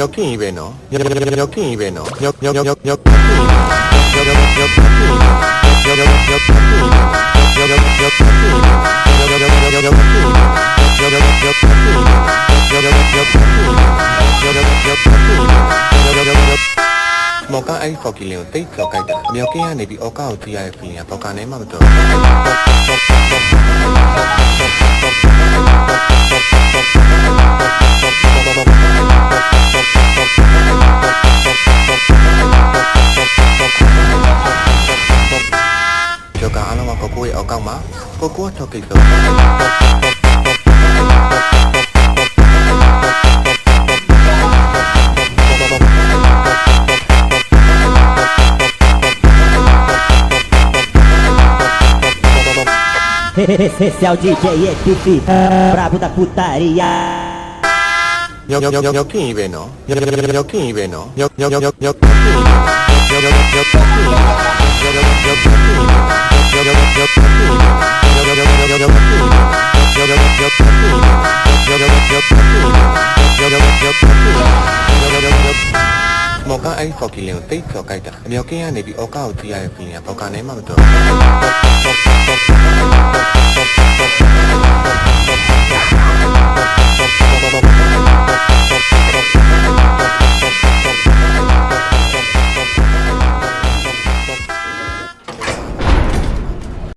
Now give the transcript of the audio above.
king veno, king veno, Moka ai fokileo te flokaita. Miokia ne bi oka o tia e finia poka ne mato. Joka ala ma kokoi oka ma. Kokoi toki so. Esse é o DJ Edifi, brabo da putaria. King veno, king veno, Moka ai fokileo te flokaita. Miokia ne bi oka o tia e finia poka ne mato.